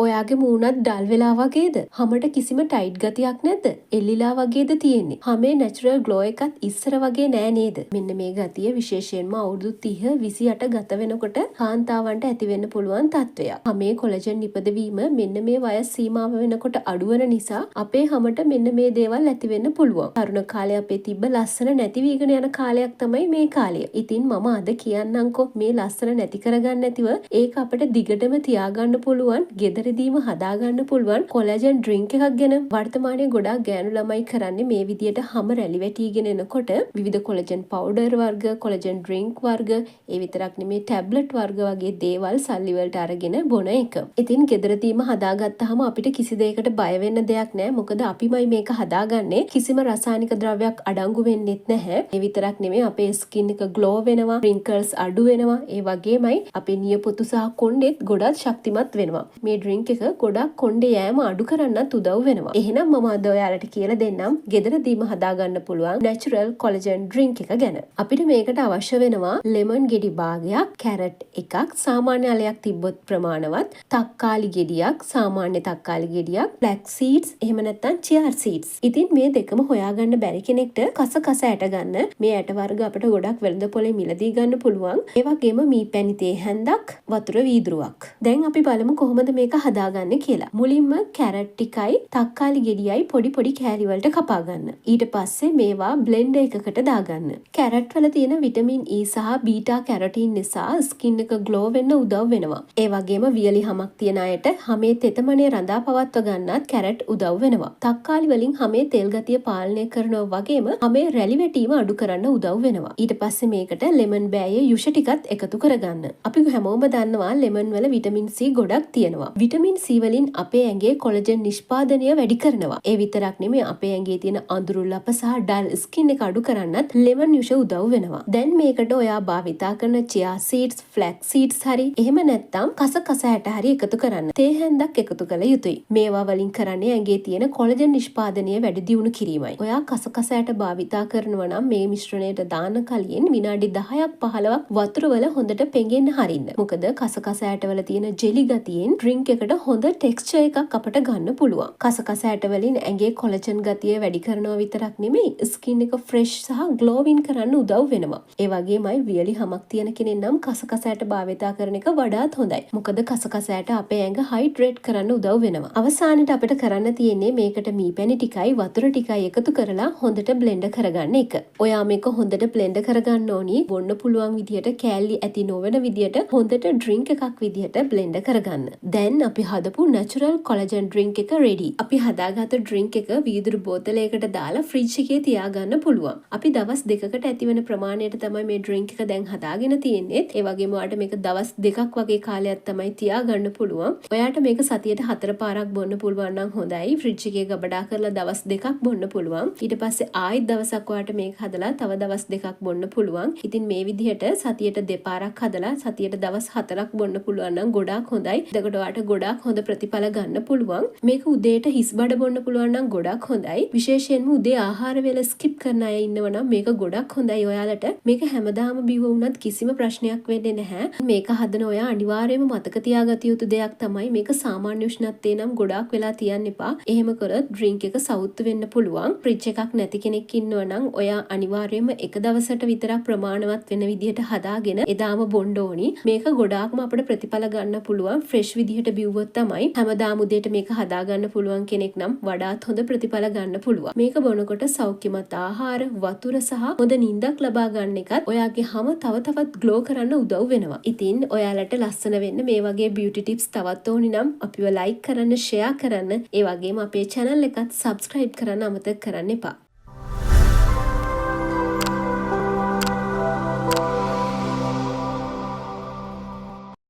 ඔයාගේ මූණත් ඩල් වෙලා වගේද? හමට කිසිම ටයිට් ගතියක් නැද්ද? එල්ලිලා වගේද තියෙන්නේ? හමේ නැචරල් ග්ලෝ එකත් ඉස්සර වගේ නෑ නේද? මෙන්න මේ ගතිය විශේෂයෙන්ම අවුරුදු 30 28 ගත වෙනකොට කාන්තාවන්ට ඇති වෙන්න පුළුවන් තත්වයක්. හමේ කොලජන් නිපදවීම මෙන්න මේ වයස් සීමාව වෙනකොට අඩුවන නිසා අපේ හමට මෙන්න මේ දේවල් ඇති වෙන්න පුළුවන්. තරුණ කාලේ අපේ තිබ්බ ලස්සන නැති වීගෙන යන කාලයක් තමයි මේ කාලය. ඉතින් මම අද කියන්නම්කෝ මේ ලස්සන නැති කරගන්න නැතිව ඒක අපිට දිගටම තියාගන්න පුළුවන්. ගෙදරදීම හදාගන්න පුළුවන් කොලජන් ඩ්‍රින්ක් එකක් ගැන. වර්තමානයේ ගොඩාක් ගෑනු ළමයි කරන්නේ මේ විදියට හැම රැලි වැටිගෙන එනකොට විවිධ කොලජන් පවුඩර් වර්ග, කොලජන් ඩ්‍රින්ක් වර්ග, ඒ විතරක් නෙමේ ටැබ්ලට් වර්ග වගේ දේවල් සල්ලි වලට අරගෙන බොන එක. ඉතින් ගෙදරදීම හදාගත්තාම අපිට කිසි දෙයකට බය වෙන්න දෙයක් නැහැ. මොකද අපිමයි මේක හදාගන්නේ. කිසිම රසායනික ද්‍රව්‍යයක් අඩංගු වෙන්නෙත් නැහැ. ඒ විතරක් නෙමේ අපේ ස්කින් එක ග්ලෝ වෙනවා, රින්කල්ස් අඩු වෙනවා. ඒ වගේමයි අපේ නියපොතු සහ කොණ්ඩෙත් ගොඩක් ශක්තිමත් වෙනවා. මේ ඩ්‍රින්ක් එක ගොඩක් කොණ්ඩේ යෑම අඩු කරන්නත් උදව් වෙනවා. එහෙනම් මම අද ඔයාලට කියලා දෙන්නම් ගෙදරදීම හදාගන්න පුළුවන් නැචරල් කොලජන් ඩ්‍රින්ක් එක ගැන. අපිට මේකට අවශ්‍ය වෙනවා ලෙමන් ගෙඩි භාගයක්, කැරට් එකක්, සාමාන්‍ය අලයක් තිබ්බොත් ප්‍රමාණවත්, තක්කාලි ගෙඩියක්, සාමාන්‍ය තක්කාලි ගෙඩියක්, ෆ්ලැක් සීඩ්ස්, එහෙම නැත්නම් චියා සීඩ්ස්. ඉතින් මේ දෙකම හොයාගන්න බැරි කෙනෙක්ට කස කස ඇට ගන්න මේ ඇට වර්ග අපිට ගොඩක් වෙළඳ පොලේ මිලදී ගන්න පුළුවන්. ඒ වගේම මී පැණි තේ හැන්දක්, වතුර වීදුරුවක්. දැන් අපි බලමු කොහොමද මේක හදාගන්නේ කියලා. මුලින්ම කැරට් ටිකයි තක්කාලි ගෙඩියයි පොඩි පොඩි කෑලි වලට කපා ගන්න. ඊට පස්සේ මේවා බ්ලෙන්ඩර් එකකට දාගන්න. කැරට් වල තියෙන විටමින් E සහ බීටා කැරොටින් නිසා ස්කින් එක ග්ලෝ වෙන්න උදව් වෙනවා. ඒ වගේම වියලි හමක් තියන අයට හමේ තෙතමනය රඳා පවත්ව ගන්නත් කැරට් උදව් වෙනවා. තක්කාලි වලින් හමේ තෙල් ගතිය පාලනය කරනවා වගේම හමේ රැලි වැටීම අඩු කරන්න උදව් වෙනවා. ඊට පස්සේ මේකට ලෙමන් බෑයේ යුෂ ටිකත් එකතු කරගන්න. අපි හැමෝම දන්නවා ලෙමන් වල විටමින් C ගොඩක් තියෙනවා. විටමින් C වලින් අපේ ඇඟේ කොලජන් නිෂ්පාදනය වැඩි කරනවා. ඒ විතරක් නෙමෙයි අපේ ඇඟේ තියෙන අඳුරු ලප සහ ඩල් ස්කින් එක අඩු කරන්නත් ලෙමන් යුෂ උදව් වෙනවා. දැන් මේකට ඔයා භාවිතා කරන චියා සීඩ්ස්, ෆ්ලැක් සීඩ්ස් හරි එහෙම නැත්නම් කස කස ඇට හරි එකතු කරන්න. තේ හැන්දක් එකතු කළ යුතුයි. මේවා වලින් කරන්නේ ඇඟේ තියෙන කොලජන් නිෂ්පාදනය වැඩි දියුණු කිරීමයි. ඔයා කස කස ඇට භාවිතා කරනවා නම් මේ මිශ්‍රණයට දාන කලින් විනාඩි 10ක් 15ක් වතුර වල හොඳට පෙඟෙන්න හරින්න. මොකද කස කස ඇට වල තියෙන ජෙලි ගතියෙන් ඩ්‍රින්ක් එකට හොඳ ටෙක්ස්චර් එකක් අපට ගන්න පුළුවන්. කස කස ඇට වලින් ඇඟේ කොලජන් ගතිය වැඩි කරනවා විතරක් නෙමෙයි ස්කින් එක ෆ්‍රෙෂ් සහ ග්ලෝවින් කරන්න උදව් වෙනවා. ඒ වගේමයි වියලි හමක් තියෙන කෙනෙක් නම් කස කස ඇට භාවිතා කරන එක වඩාත් හොඳයි. මොකද කස කස ඇට අපේ ඇඟ හයිඩ්‍රේට් කරන්න උදව් වෙනවා. අවසානයේ අපිට කරන්න තියෙන්නේ මේකට මී පැණි ටිකයි වතුර ටිකයි එකතු කරලා හොඳට බ්ලෙන්ඩ් කරගන්න එක. ඔයා මේක හොඳට බ්ලෙන්ඩ් කරගන්න ඕනි. බොන්න පුළුවන් විදියට කෑලි ඇති නොවන විදියට හොඳට ඩ්‍රින්ක් එකක් විදියට බ්ලෙන්ඩ් කරගන්න. දැන් අපි හදපු නැචරල් කොලජන් ඩ්‍රින්ක් එක රෙඩි. අපි හදාගත්ත ඩ්‍රින්ක් එක වීදුරු බෝතලයකට දාලා ෆ්‍රිජ් එකේ තියාගන්න පුළුවන්. අපි දවස් දෙකකට ඇතිවෙන ප්‍රමාණයට තමයි මේ ඩ්‍රින්ක් එක දැන් හදාගෙන තියෙන්නේ. ඒ වගේම ඔයාලට මේක දවස් දෙකක් වගේ කාලයක් තමයි තියාගන්න පුළුවන්. ඔයාට මේක සතියට 4 පාරක් බොන්න පුළුවන් නම් හොඳයි. ෆ්‍රිජ් එකේ ගබඩා කරලා දවස් දෙකක් බොන්න පුළුවන්. ඊට පස්සේ ආයෙත් දවසක් ඔයාට මේක හදලා තව දවස් දෙකක් බොන්න පුළුවන්. ඉතින් මේ විදිහට සතියට දෙපාරක් හදලා සතියට දවස් 4ක් බොන්න පුළුවන් නම් ගොඩාක් හොඳයි. එතකොට ඔයාට ගොඩාක් හොඳ ප්‍රතිඵල ගන්න පුළුවන්. මේක උදේට හිස් බඩ බොන්න පුළුවන් නම් ගොඩාක් හොඳයි. විශේෂයෙන්ම උදේ ආහාර වේල ස්කිප් කරන අය ඉන්නවා නම් මේක ගොඩාක් හොඳයි ඔයාලට. මේක හැමදාම බිව වුණත් කිසිම ප්‍රශ්නයක් වෙන්නේ නැහැ. මේක හදන ඔයා අනිවාර්යයෙන්ම මතක තියාගත යුතු දෙයක් තමයි මේක සාමාන්‍ය උෂ්ණත්වයේ නම් ගොඩාක් වෙලා තියන්න එපා. එහෙම කරොත් ඩ්‍රින්ක් එක සවුත් වෙන්න පුළුවන්. ෆ්‍රිජ් එකක් නැති කෙනෙක් ඉන්නවා නම් ඔයා අනිවාර්යයෙන්ම එක දවසට විතරක් ප්‍රමාණවත් වෙන විදිහට හදාගෙන එදාම බොන්න ඕනි. මේක ගොඩාක්ම අපිට ප්‍රතිඵල ගන්න පුළුවන්. ෆ්‍රෙෂ් විදිහට බිව්වොත් තමයි හැමදාම උදේට මේක හදා ගන්න පුළුවන් කෙනෙක් නම් වඩාත් හොඳ ප්‍රතිඵල ගන්න පුළුවන්. මේක බොනකොට සෞඛ්‍යමත් ආහාර, වතුර සහ හොඳ නිින්දක් ලබා ගන්න එකත් ඔයාගේ හැම තව තවත් ග්ලෝ කරන්න උදව් වෙනවා. ඉතින් ඔයාලට ලස්සන වෙන්න මේ වගේ බියුටි ටිප්ස් තවත් ඕනි නම් අපිව ලයික් කරන්න, ෂෙයා කරන්න, ඒ වගේම අපේ channel එකත් subscribe කරන්න අමතක කරන්න එපා.